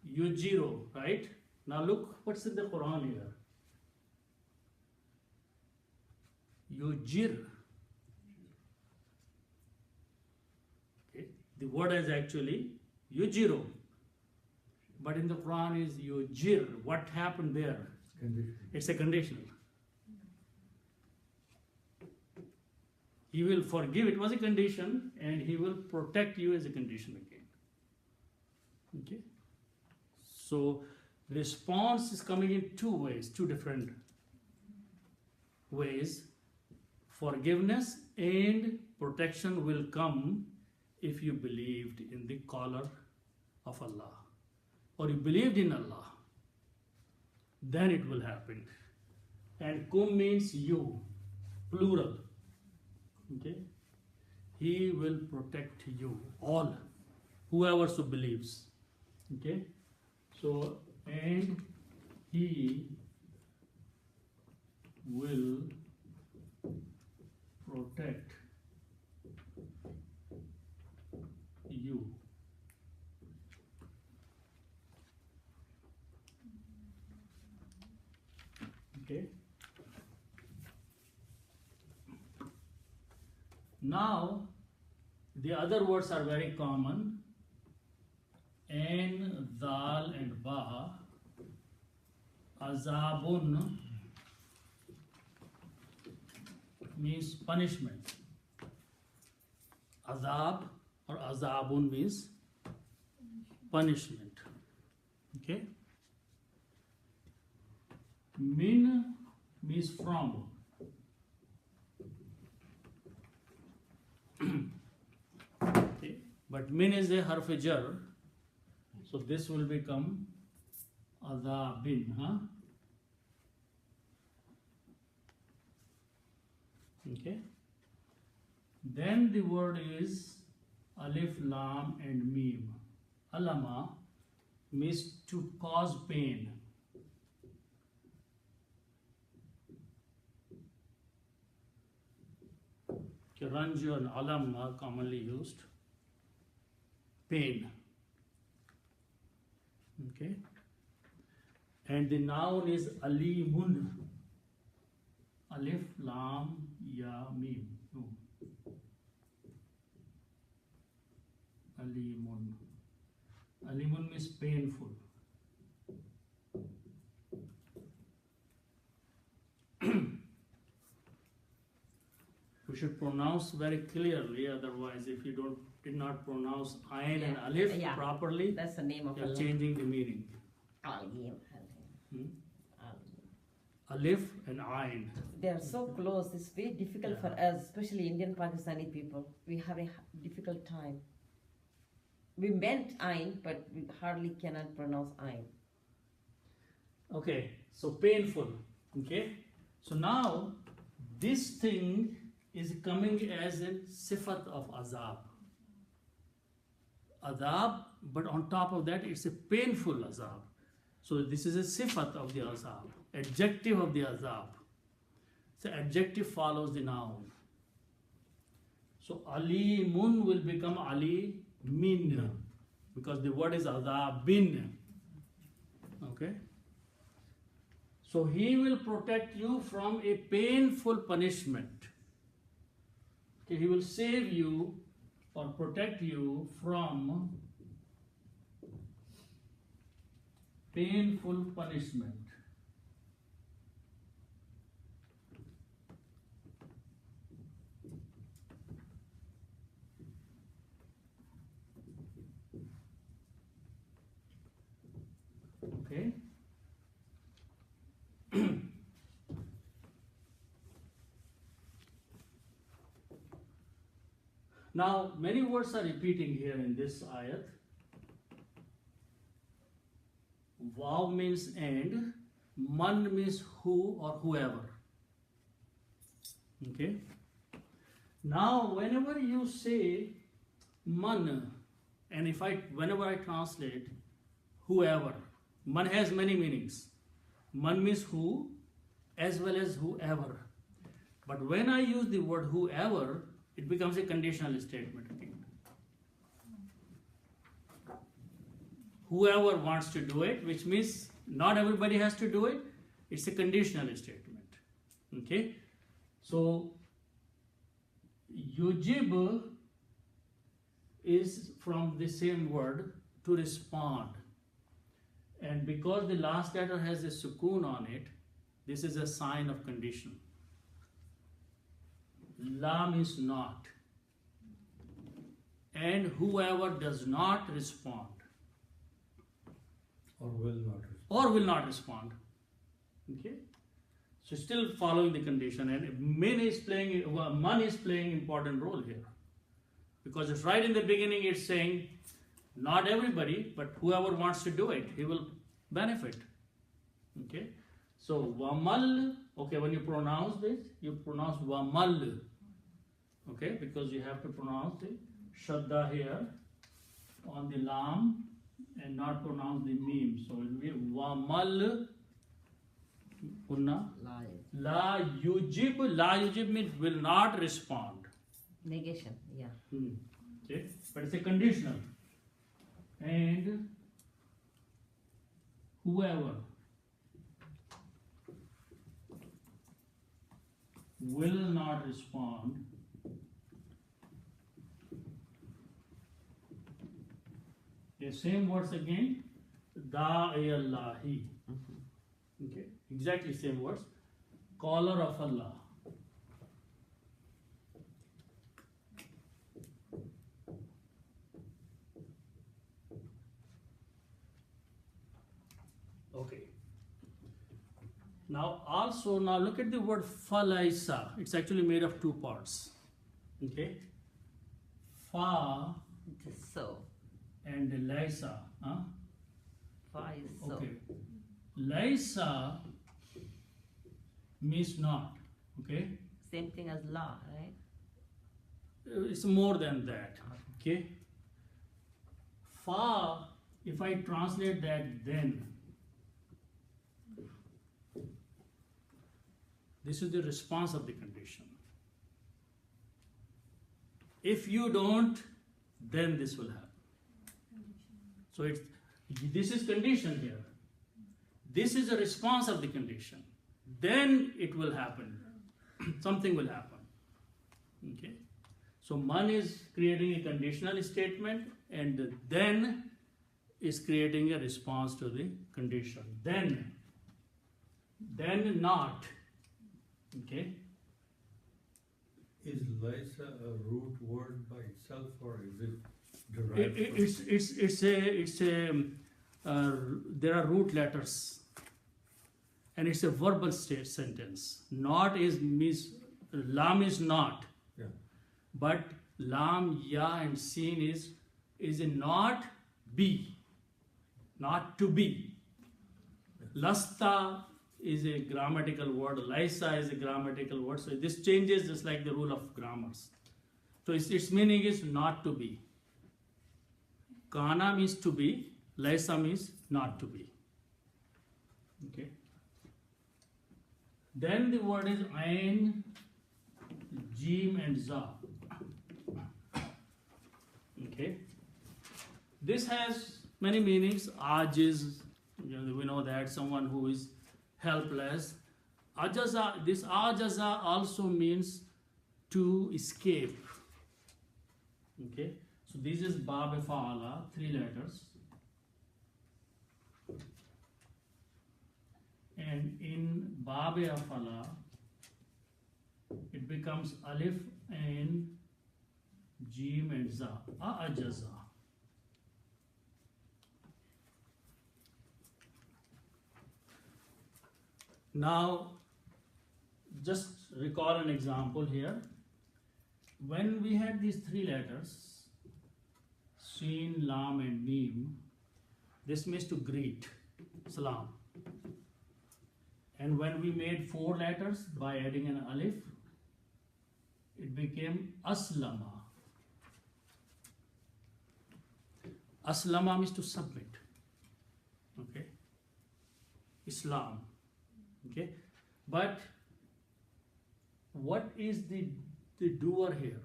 Yujiro, right? Now look what's in the Quran here. Yujir. Okay. The word is actually Yujiro. But in the Quran is Yujir. What happened there? Condition. It's a conditional. He will forgive, it was a condition, and he will protect you as a condition again. Okay? So, response is coming in 2 ways, 2 different ways. Forgiveness and protection will come if you believed in the caller of Allah, or you believed in Allah. Then it will happen. And kum means you, plural. Okay? He will protect you, all, whoever so believes. Okay? So, and he will protect you. Okay? Now, the other words are very common. Ain, dal, and ba. Azabun means punishment. Azab or azabun means punishment. Okay? Min means from. Okay? But min is a harf jar, so this will become azabin, huh? Okay? Then the word is alif, lam, and mim. Alama means to cause pain. Ranju and alam are commonly used. Pain. Okay? And the noun is alimun. Alif, lam, ya, mim. No. Alimun. Alimun means painful. should pronounce very clearly. Otherwise, if you did not pronounce ayn and Yeah, alif yeah. properly, That's the name of you're Allah. changing the meaning. Al-Ghim. Hmm? Al-Ghim. Alif and ayn. They are so close. It's very difficult for us, especially Indian Pakistani people. We have a difficult time. We meant ayn, but we hardly cannot pronounce ayn. Okay, so painful. Okay, so now this thing is coming as a sifat of azab. Azab, but on top of that, it's a painful azab. So this is a sifat of the azab, adjective of the azab. So adjective follows the noun. So alimun will become ali min, because the word is azabin. Okay. So he will protect you from a painful punishment. Okay, he will save you or protect you from painful punishment. Okay. Now, many words are repeating here in this ayat. Waw means and, man means who or whoever. Okay. Now, whenever you say man, and whenever I translate whoever, man has many meanings. Man means who as well as whoever. But when I use the word whoever, it becomes a conditional statement again. Whoever wants to do it, which means not everybody has to do it, it's a conditional statement. Okay? So, yujib is from the same word to respond. And because the last letter has a sukoon on it, this is a sign of condition. La means not. And whoever does not respond Or will not respond. or will not respond. Okay? So still following the condition, and man is playing important role here. Because it's right in the beginning, it's saying not everybody, but whoever wants to do it, he will benefit. Okay? So wamal, okay, when you pronounce this, you pronounce wamal. Okay, because you have to pronounce the shadda here on the lam and not pronounce the meme. So it will be wamal punna la yujib. La yujib means will not respond. Negation, yeah. Okay, but it's a conditional. And whoever will not respond the same words again, da'iyallahi. Okay, exactly same words. Caller of Allah. Okay. Now look at the word falaisa. It's actually made of two parts. Okay. Fa It is so. and laisa. Fa is so. Okay. Laisa means not. Okay. Same thing as la, right? It's more than that. Okay. Fa, if I translate that then, this is the response of the condition. If you don't, then this will happen. So this is condition here. This is a response of the condition. Then it will happen. Something will happen. Okay. So man is creating a conditional statement, and then is creating a response to the condition. Then not. Okay. Is Laisa a root word by itself, or is it derived from? There are root letters, and it's a verbal sentence. Not means lam is not, Yeah. but lam, ya, and sin is a not be, not to be. Lasta is a grammatical word. Laisa is a grammatical word. So this changes just like the rule of grammars. So its meaning is not to be. Kana means to be. Laisa means not to be. Okay. Then the word is ain, jim, and za. Okay. This has many meanings. Ajiz, we know that someone who is helpless. Ajaza, this ajaza also means to escape. Okay. So this is Bab Fa'ala, 3 letters. And in Bab Afala, it becomes Alif and Jim and Za. Ajaza. Now, just recall an example here. When we had these 3 letters, Shin, Lam, and Mim, this means to greet, salam. And when we made 4 letters by adding an alif, it became aslama. Aslama means to submit. Okay? Islam. Okay? But what is the doer here?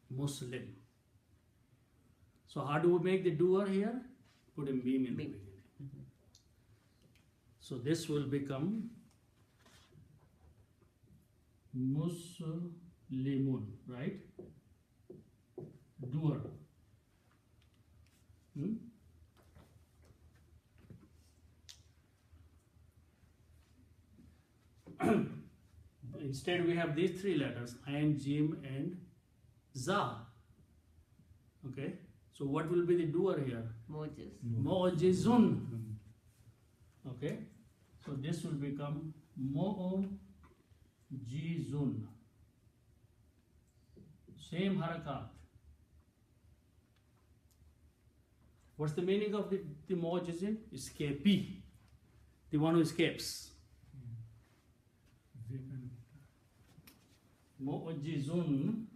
Muslim. So how do we make the doer here? Put a meme in the beginning. So this will become Muslimun, right? Doer. Instead we have these 3 letters, Ain, Jim, and Za. Okay? So what will be the doer here? Moses. Mu'jizun. Okay? So this will become Mu'jizun. Same harakat. What's the meaning of the Mu'jizin? Escapee. The one who escapes. Mu'jizun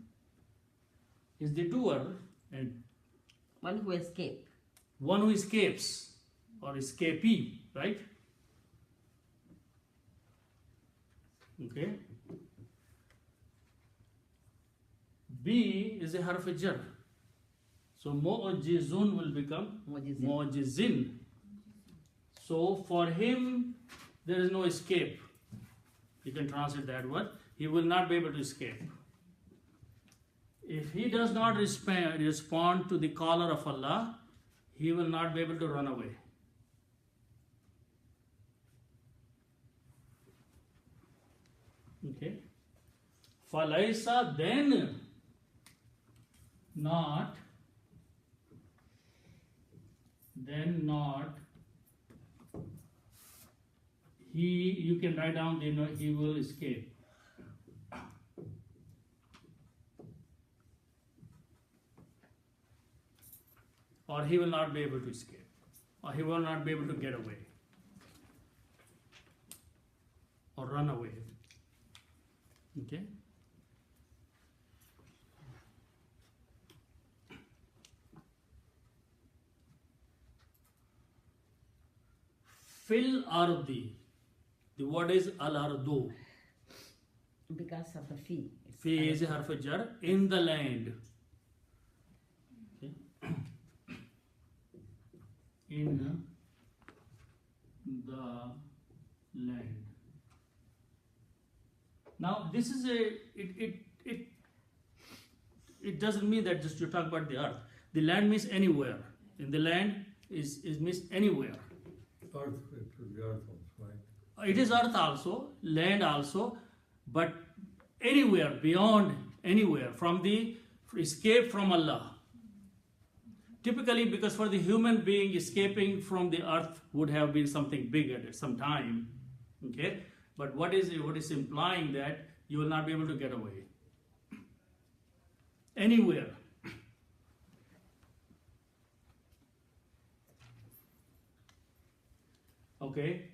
is the doer and One who escaped. one who escapes or escapee, right? Okay. B is a harf jar. So mu'jizun will become Mujizin. mu'jizin. So for him there is no escape. You can translate that word. He will not be able to escape. If he does not respond to the caller of Allah, he will not be able to run away. Okay. Falaisa, then not, you can write down, he will escape. Or he will not be able to escape. Or he will not be able to get away. Or run away. Okay? Fil ardi. The word is al ardu. Because of the fee. Fi is a harf jar. In the land. Okay. In the land. Now this is it doesn't mean that just you talk about the earth. The land means anywhere. In the land is means anywhere. Earth, it will be earth also, right? It is earth also, land also, but anywhere, beyond anywhere, from the escape from Allah. Typically, because for the human being, escaping from the earth would have been something big at some time, okay? But what is implying that you will not be able to get away anywhere. Okay,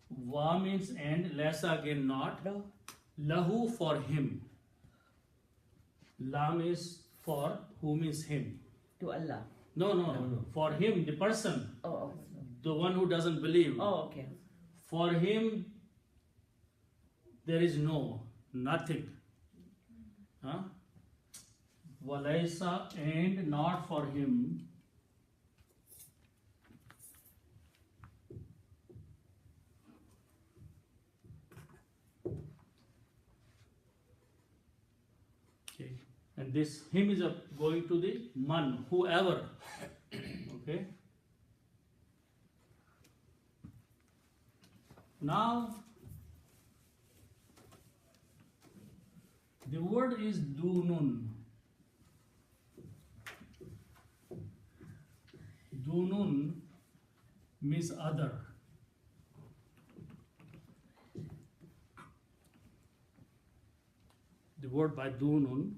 wa means and, lasa again not, No. lahu for him, lam is for who means him. To Allah. No, for him, the person, Oh, the one who doesn't believe. oh, okay. For him, there is nothing. Huh? Walaisa and not for him. Okay, and this him is going to the man, whoever. Okay. Now, the word is dunun. Dunun means other. The word by dunun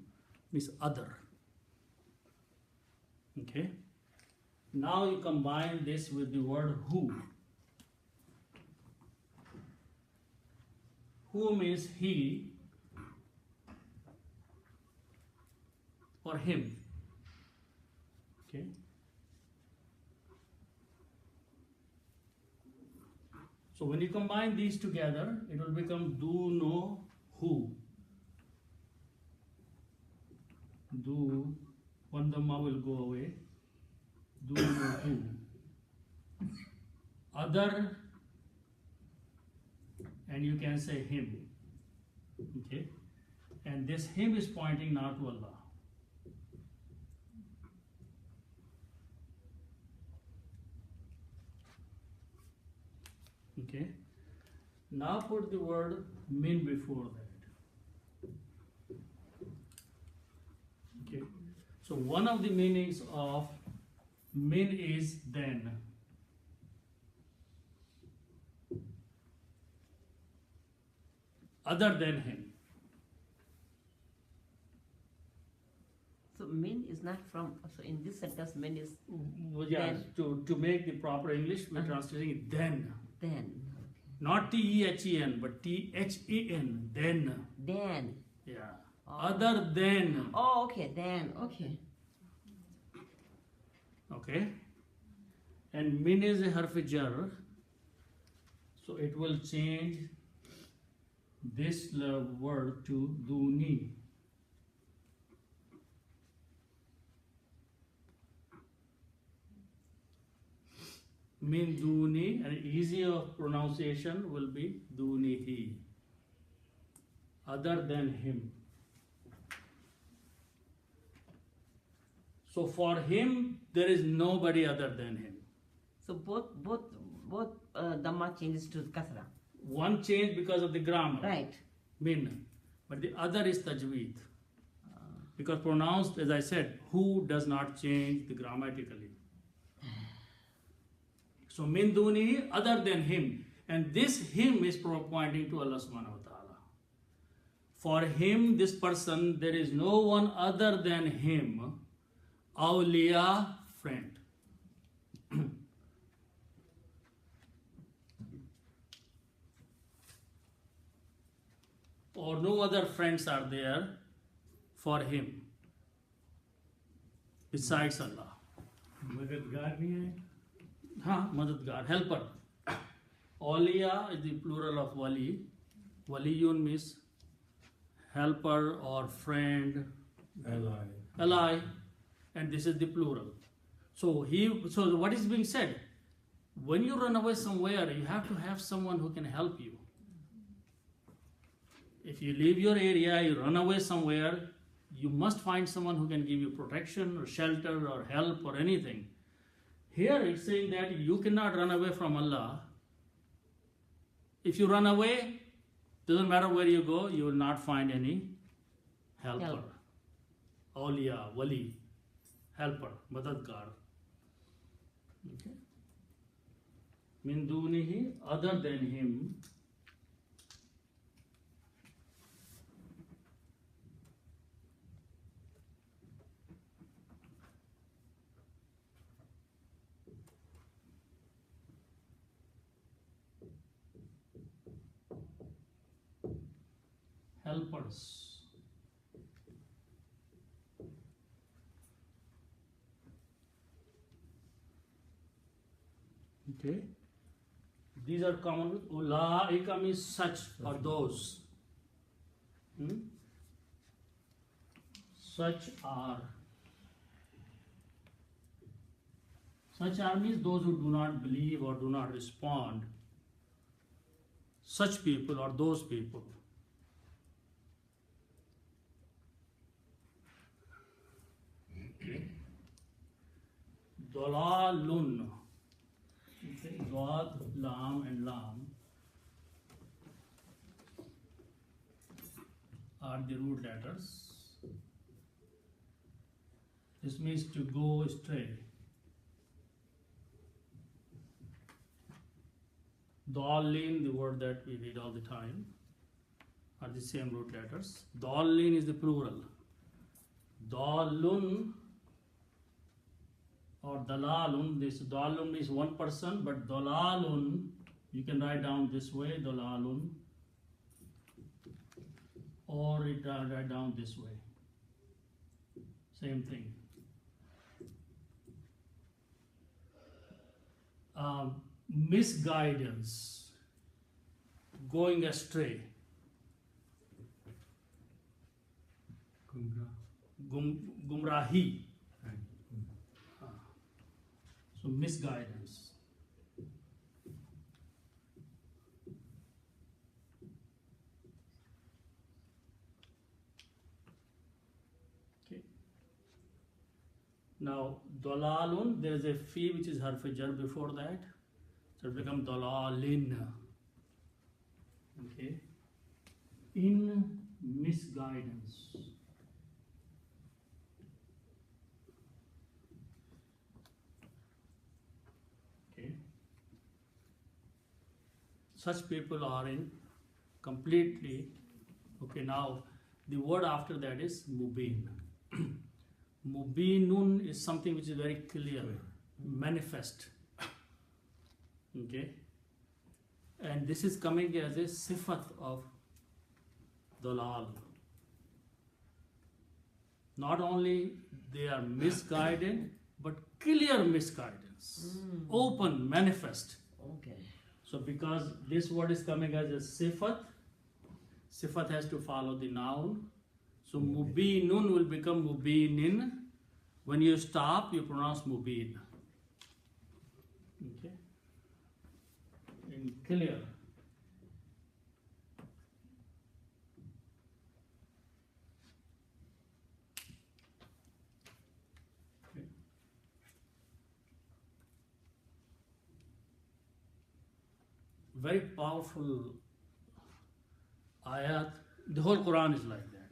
means other. Okay. Now you combine this with the word who. Who means he or him. Okay. So when you combine these together, it will become do know who. Do, one dhamma will go away. Do know who. Other, and you can say him. Okay. And this him is pointing now to Allah. Okay. Now put the word min before that. Okay. So one of the meanings of min is then. Other than him. So min is not from, so in this sentence min is Yeah, then. to make the proper English, we're translating it then. Then. Not T-E-H-E-N, but T-H-E-N, then. Then. Yeah. Oh. Other than. Oh, okay, then, okay. Okay. And min is a harf-jar, so it will change this word to duni. Min duni, and easy of pronunciation will be dunihi. Other than him. So for him, there is nobody other than him. So both dhamma changes to kasra. One change because of the grammar, Right. min, but the other is tajweed. Because pronounced, as I said, who does not change the grammatically. So min duni, other than him, and this him is pointing to Allah subhanahu wa ta'ala. For him, this person, there is no one other than him, awliya, friend. Or no other friends are there for him besides Allah. मददगार नहीं है हाँ, madadgar, helper. Awliya is the plural of wali. Waliyun means helper or friend, ally. ally, and this is the plural. So what is being said? When you run away somewhere, you have to have someone who can help you. If you leave your area, you run away somewhere, you must find someone who can give you protection or shelter or help or anything. Here it's saying that you cannot run away from Allah. If you run away, Doesn't matter where you go, you will not find any helper. Help. Awliya, wali, helper, madadgar. Okay. Min dunihi, other than him. Helpers. Okay. These are common. Ulaika means such or those. Such are. Such are means those who do not believe or do not respond. Such people or those people. Dalalun. Okay, Dad, Lam and Lam are the root letters. This means to go astray. Dallin, the word that we read all the time, are the same root letters. Dallin is the plural. Dallun or dalalun, this dalalun means one person, but dalalun, you can write down this way, dalalun, or write down this way. Same thing. Misguidance, going astray. Gumrahi. So misguidance. Okay. Now dalalun, there is a fi which is harf-jar before that, so it becomes dalalin. Okay. In misguidance. Such people are in completely, okay, now the word after that is mubin. Mubinun is something which is very clear, manifest. Okay, and this is coming as a sifat of dalal. Not only they are misguided, but clear misguidance, open, manifest. Okay. So because this word is coming as a sifat, sifat has to follow the noun. So mubinun will become mubinin. When you stop, you pronounce mubin. Okay. In clear. Okay. Very powerful ayat. The whole Quran is like that.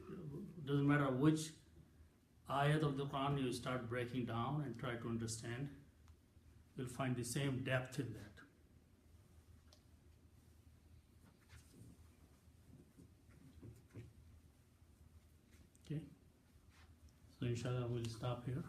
Doesn't matter which ayat of the Quran you start breaking down and try to understand, you'll find the same depth in that. Okay. So inshallah we'll stop here.